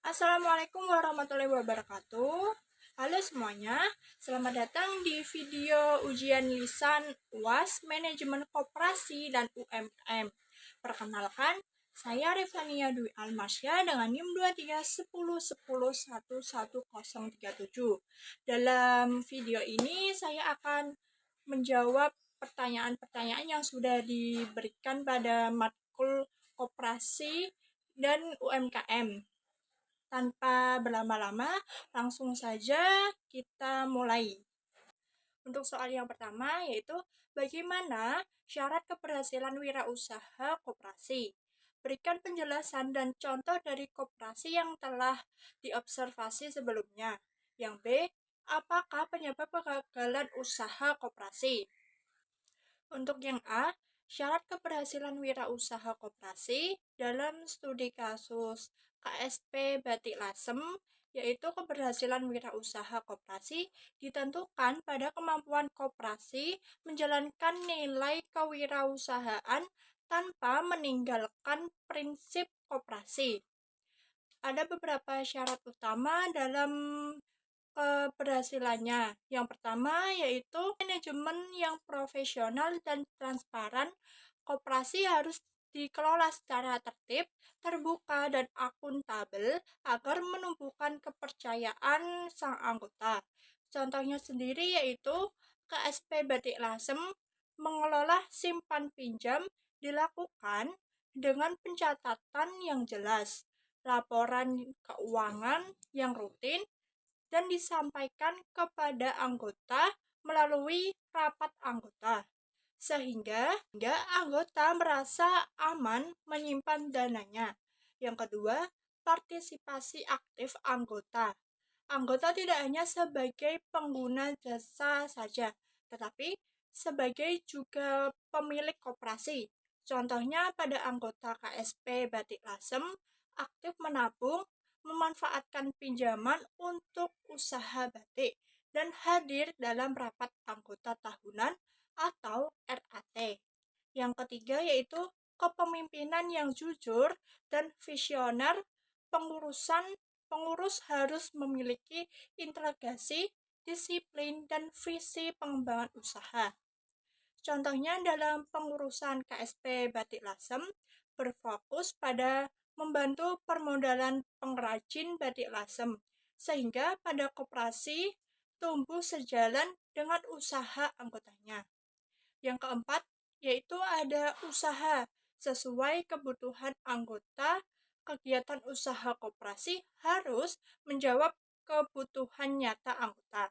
Assalamualaikum warahmatullahi wabarakatuh. Halo semuanya, selamat datang di video ujian lisan UAS Manajemen Koperasi dan UMKM. Perkenalkan, saya Revania Dwi Almasya dengan NIM 2310101137. Dalam video ini saya akan menjawab pertanyaan-pertanyaan yang sudah diberikan pada matkul koperasi dan UMKM. Tanpa berlama-lama, langsung saja kita mulai. Untuk soal yang pertama yaitu bagaimana syarat keberhasilan wirausaha koperasi? Berikan penjelasan dan contoh dari koperasi yang telah diobservasi sebelumnya. Yang B, apakah penyebab kegagalan usaha koperasi? Untuk yang A, syarat keberhasilan wirausaha koperasi dalam studi kasus KSP Batik Lasem, yaitu keberhasilan wirausaha koperasi ditentukan pada kemampuan koperasi menjalankan nilai kewirausahaan tanpa meninggalkan prinsip koperasi. Ada beberapa syarat utama dalam keberhasilannya. Yang pertama yaitu manajemen yang profesional dan transparan. Koperasi harus dikelola secara tertib, terbuka, dan akuntabel agar menumbuhkan kepercayaan sang anggota. Contohnya sendiri yaitu KSP Batik Lasem mengelola simpan pinjam dilakukan dengan pencatatan yang jelas, laporan keuangan yang rutin, dan disampaikan kepada anggota melalui rapat anggota, sehingga anggota merasa aman menyimpan dananya. Yang kedua, partisipasi aktif anggota. Anggota tidak hanya sebagai pengguna jasa saja, tetapi sebagai juga pemilik koperasi. Contohnya pada anggota KSP Batik Lasem aktif menabung, memanfaatkan pinjaman untuk usaha batik, dan hadir dalam rapat anggota tahunan atau RAT. Yang ketiga yaitu kepemimpinan yang jujur dan visioner. Pengurus harus memiliki integrasi, disiplin, dan visi pengembangan usaha. Contohnya dalam pengurusan KSP Batik Lasem berfokus pada membantu permodalan pengrajin batik lasem, sehingga pada koperasi tumbuh sejalan dengan usaha anggotanya. Yang keempat, yaitu ada usaha sesuai kebutuhan anggota. Kegiatan usaha koperasi harus menjawab kebutuhan nyata anggota.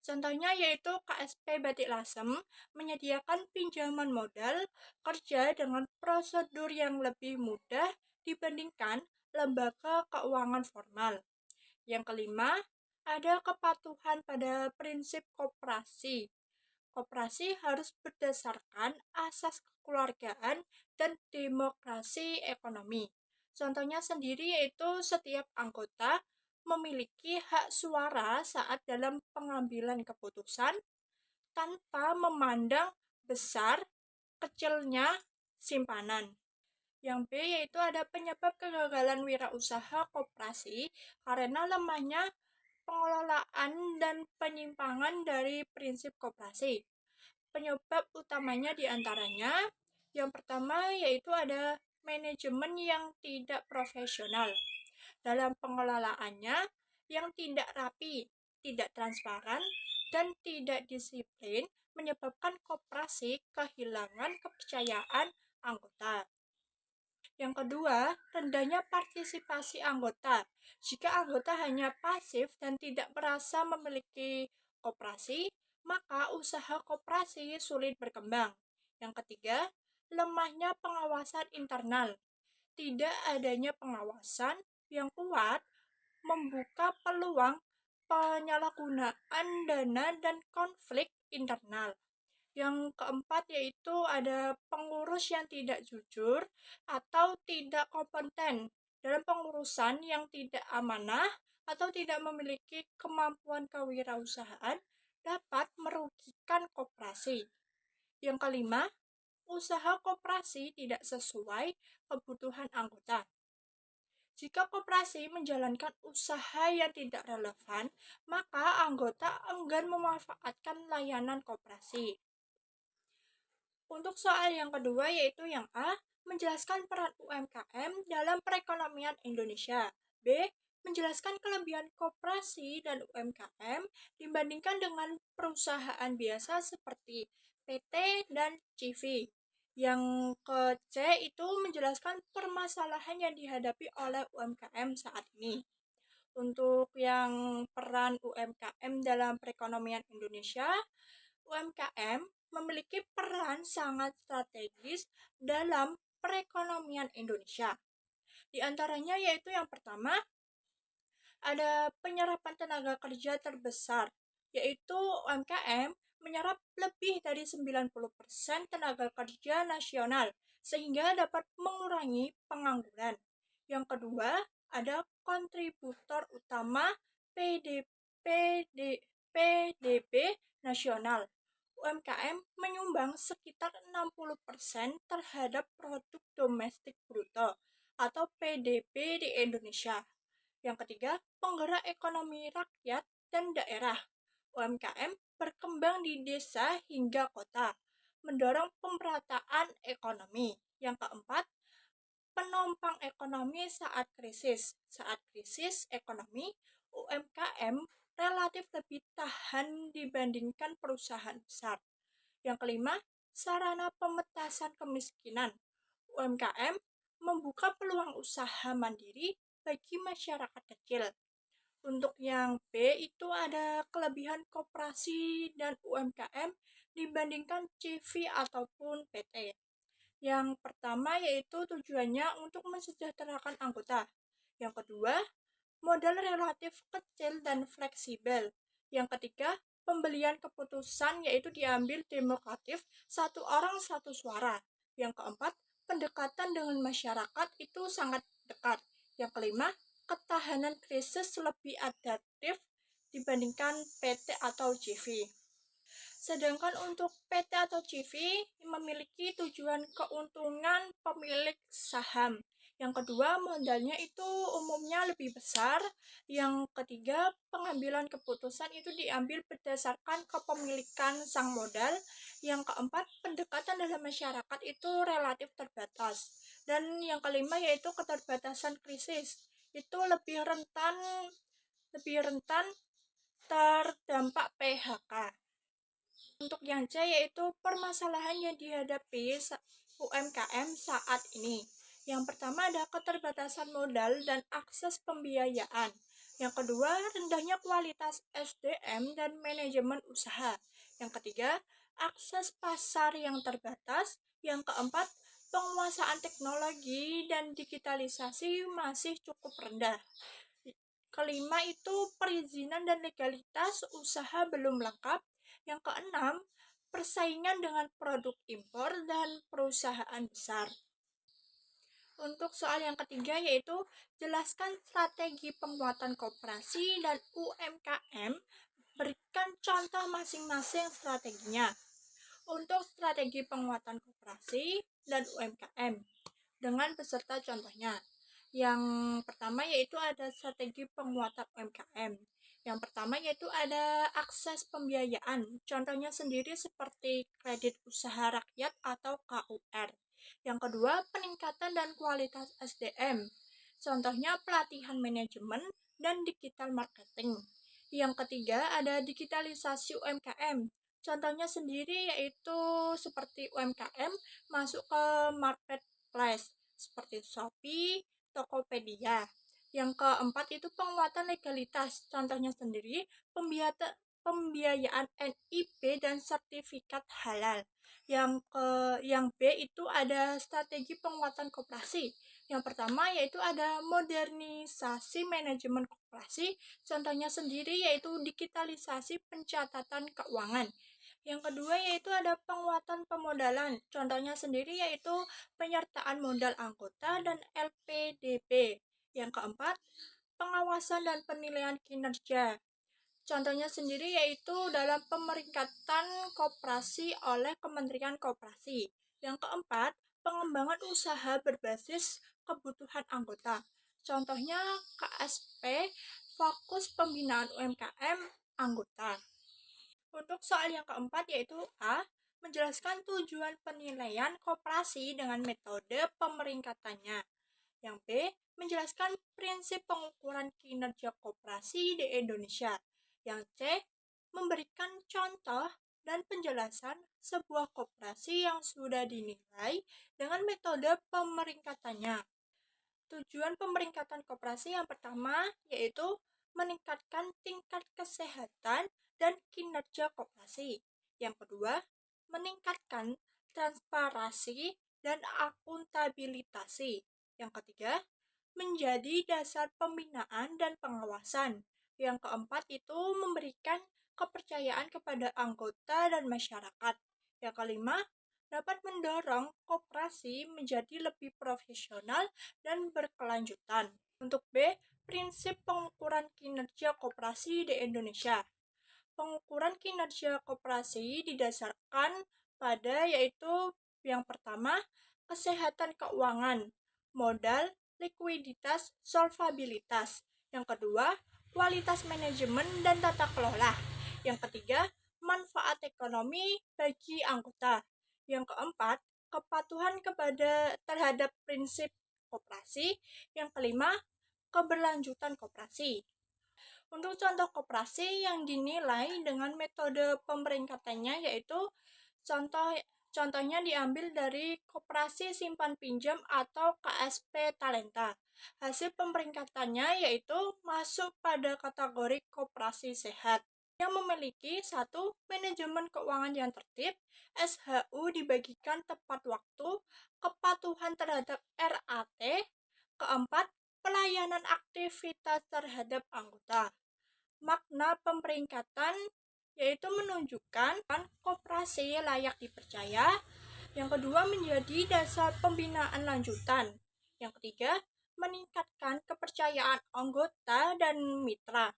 Contohnya yaitu KSP Batik Lasem menyediakan pinjaman modal kerja dengan prosedur yang lebih mudah dibandingkan lembaga keuangan formal. Yang kelima, ada kepatuhan pada prinsip koperasi. Koperasi harus berdasarkan asas kekeluargaan dan demokrasi ekonomi. Contohnya sendiri yaitu setiap anggota memiliki hak suara saat dalam pengambilan keputusan tanpa memandang besar kecilnya simpanan. Yang B yaitu ada penyebab kegagalan wirausaha koperasi karena lemahnya pengelolaan dan penyimpangan dari prinsip koperasi. Penyebab utamanya diantaranya yang pertama yaitu ada manajemen yang tidak profesional dalam pengelolaannya, yang tidak rapi, tidak transparan, dan tidak disiplin menyebabkan koperasi kehilangan kepercayaan anggota. Yang kedua, rendahnya partisipasi anggota. Jika anggota hanya pasif dan tidak merasa memiliki koperasi, maka usaha koperasi sulit berkembang. Yang ketiga, lemahnya pengawasan internal. Tidak adanya pengawasan yang kuat membuka peluang penyalahgunaan dana dan konflik internal. Yang keempat yaitu ada pengurus yang tidak jujur atau tidak kompeten dalam pengurusan, yang tidak amanah atau tidak memiliki kemampuan kewirausahaan dapat merugikan koperasi. Yang kelima, usaha koperasi tidak sesuai kebutuhan anggota. Jika koperasi menjalankan usaha yang tidak relevan, maka anggota enggan memanfaatkan layanan koperasi. Untuk soal yang kedua yaitu yang A, menjelaskan peran UMKM dalam perekonomian Indonesia. B, menjelaskan kelebihan koperasi dan UMKM dibandingkan dengan perusahaan biasa seperti PT dan CV. Yang ke C itu menjelaskan permasalahan yang dihadapi oleh UMKM saat ini. Untuk yang peran UMKM dalam perekonomian Indonesia, UMKM memiliki peran sangat strategis dalam perekonomian Indonesia. Di antaranya yaitu yang pertama, ada penyerapan tenaga kerja terbesar, yaitu UMKM menyerap lebih dari 90% tenaga kerja nasional, sehingga dapat mengurangi pengangguran. Yang kedua, ada kontributor utama PDB nasional. UMKM menyumbang sekitar 60% terhadap produk domestik bruto atau PDB di Indonesia. Yang ketiga, penggerak ekonomi rakyat dan daerah. UMKM berkembang di desa hingga kota, mendorong pemerataan ekonomi. Yang keempat, penopang ekonomi saat krisis. Saat krisis ekonomi, UMKM relatif lebih tahan dibandingkan perusahaan besar. Yang kelima, sarana pemetasan kemiskinan. UMKM membuka peluang usaha mandiri bagi masyarakat kecil. Untuk yang B itu ada kelebihan koperasi dan UMKM dibandingkan CV ataupun PT. Yang pertama yaitu tujuannya untuk mensejahterakan anggota. Yang kedua, modal relatif kecil dan fleksibel. Yang ketiga, pembelian keputusan yaitu diambil demokratif, satu orang satu suara. Yang keempat, pendekatan dengan masyarakat itu sangat dekat. Yang kelima, ketahanan krisis lebih adaptif dibandingkan PT atau CV. Sedangkan untuk PT atau CV memiliki tujuan keuntungan pemilik saham. Yang kedua, modalnya itu umumnya lebih besar. Yang ketiga, pengambilan keputusan itu diambil berdasarkan kepemilikan sang modal. Yang keempat, pendekatan dalam masyarakat itu relatif terbatas. Dan yang kelima yaitu keterbatasan krisis. Itu lebih rentan terdampak PHK. Untuk yang C yaitu permasalahan yang dihadapi UMKM saat ini. Yang pertama ada keterbatasan modal dan akses pembiayaan. Yang kedua, rendahnya kualitas SDM dan manajemen usaha. Yang ketiga, akses pasar yang terbatas. Yang keempat, penguasaan teknologi dan digitalisasi masih cukup rendah. Kelima itu perizinan dan legalitas usaha belum lengkap. Yang keenam, persaingan dengan produk impor dan perusahaan besar. Untuk soal yang ketiga yaitu jelaskan strategi penguatan koperasi dan UMKM, berikan contoh masing-masing strateginya. Untuk strategi penguatan koperasi dan UMKM dengan beserta contohnya. Yang pertama yaitu ada strategi penguatan UMKM. Yang pertama yaitu ada akses pembiayaan. Contohnya sendiri seperti kredit usaha rakyat atau KUR. Yang kedua, peningkatan dan kualitas SDM. Contohnya pelatihan manajemen dan digital marketing. Yang ketiga, ada digitalisasi UMKM. Contohnya sendiri yaitu seperti UMKM masuk ke marketplace seperti Shopee, Tokopedia. Yang keempat itu penguatan legalitas. Contohnya sendiri pembiayaan NIP dan sertifikat halal. Yang B itu ada strategi penguatan koperasi. Yang pertama yaitu ada modernisasi manajemen koperasi. Contohnya sendiri yaitu digitalisasi pencatatan keuangan. Yang kedua yaitu ada penguatan pemodalan. Contohnya sendiri yaitu penyertaan modal anggota dan LPDP. Yang keempat, pengawasan dan penilaian kinerja. Contohnya sendiri yaitu dalam pemeringkatan koperasi oleh Kementerian Koperasi. Yang keempat, pengembangan usaha berbasis kebutuhan anggota. Contohnya KSP, Fokus Pembinaan UMKM Anggota. Untuk soal yang keempat yaitu A. Menjelaskan tujuan penilaian koperasi dengan metode pemeringkatannya. Yang B. Menjelaskan prinsip pengukuran kinerja koperasi di Indonesia. Yang C. Memberikan contoh dan penjelasan sebuah koperasi yang sudah dinilai dengan metode pemeringkatannya. Tujuan pemeringkatan koperasi yang pertama yaitu meningkatkan tingkat kesehatan dan kinerja koperasi. Yang kedua, meningkatkan transparansi dan akuntabilitas. Yang ketiga, menjadi dasar pembinaan dan pengawasan. Yang keempat itu memberikan kepercayaan kepada anggota dan masyarakat. Yang kelima, dapat mendorong koperasi menjadi lebih profesional dan berkelanjutan. Untuk B, prinsip pengukuran kinerja koperasi di Indonesia. Pengukuran kinerja koperasi didasarkan pada yaitu yang pertama, kesehatan keuangan, modal, likuiditas, solvabilitas. Yang kedua, kualitas manajemen dan tata kelola. Yang ketiga, manfaat ekonomi bagi anggota. Yang keempat, kepatuhan terhadap prinsip koperasi. Yang kelima, keberlanjutan koperasi. Untuk contoh koperasi yang dinilai dengan metode pemeringkatannya yaitu contohnya diambil dari Koperasi Simpan Pinjam atau KSP Talenta. Hasil pemeringkatannya yaitu masuk pada kategori koperasi sehat yang memiliki 1. Manajemen keuangan yang tertib, SHU dibagikan tepat waktu, kepatuhan terhadap RAT, keempat, pelayanan aktivitas terhadap anggota. Makna pemeringkatan yaitu menunjukkan koperasi layak dipercaya. Yang kedua, menjadi dasar pembinaan lanjutan. Yang ketiga, meningkatkan kepercayaan anggota dan mitra.